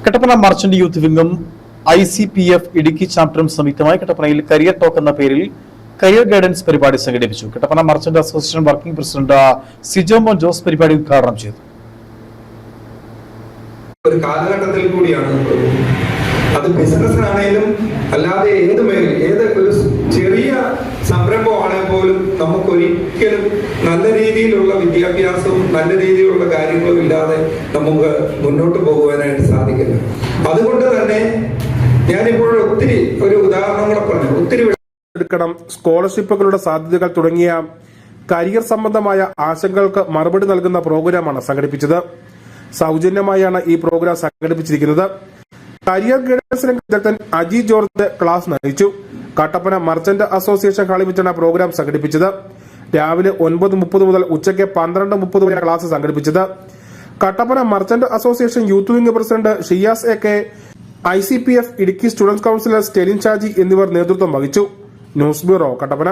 Kattappana merchant youth വിംഗും ICPF Idukki ചാപ്റ്ററും സംയുക്തമായി കട്ടപ്പനയിൽ കരിയർ ടോക്ക് എന്ന പേരിൽ കരിയർ ഗൈഡൻസ് പരിപാടി സംഘടിപ്പിച്ചു. Kattappana merchant association working president Sijo മോൻ ജോസ് പരിപാടി ഉദ്ഘാടനം ചെയ്തു. ഒരു കാലഘട്ടത്തിൽ കൂടിയാണ് അത് ബിസിനസ്സിനാണേലും അല്ലാതെ ഏത് ഒരു ചെറിയ സംരംഭമാണെങ്കിൽ പോലും നമുക്കൊരിക്കലും നല്ല രീതിയിലുള്ള വിദ്യാഭ്യാസവും നല്ല രീതിയിലുള്ള കാര്യങ്ങളും ഇല്ലാതെ നമുക്ക് മുന്നോട്ട് പോകുവാനായിട്ട് സാധിക്കില്ല. അതുകൊണ്ട് തന്നെ ഞാനിപ്പോൾ ഒത്തിരി ഒരു ഉദാഹരണങ്ങളെ പറഞ്ഞു, ഒത്തിരി എടുക്കണം, സ്കോളർഷിപ്പുകളുടെ സാധ്യതകൾ തുടങ്ങിയ കരിയർ സംബന്ധമായ ആശങ്കകൾക്ക് മറുപടി നൽകുന്ന പ്രോഗ്രാമാണ് സംഘടിപ്പിച്ചത്. സൗജന്യമായാണ് ഈ പ്രോഗ്രാം സംഘടിപ്പിച്ചിരിക്കുന്നത്. കരിയർ ഗൈഡൻസ് വിദഗ്ധൻ അജി ജോർജ് ക്ലാസ് നയിച്ചു. കട്ടപ്പന മർച്ചന്റ് അസോസിയേഷൻ ഹാളിൽ വെച്ചാണ് പ്രോഗ്രാം സംഘടിപ്പിച്ചത്. രാവിലെ 9:30 മുതൽ ഉച്ചയ്ക്ക് 12:30 വരെ ക്ലാസ് സംഘടിപ്പിച്ചത്. Kattappana merchant association youth wing president Shiyas AK, ICPF Idukki students councillor Stelin Shaji എന്നിവർ നേതൃത്വം വഹിച്ചു. News bureau, Kattappana.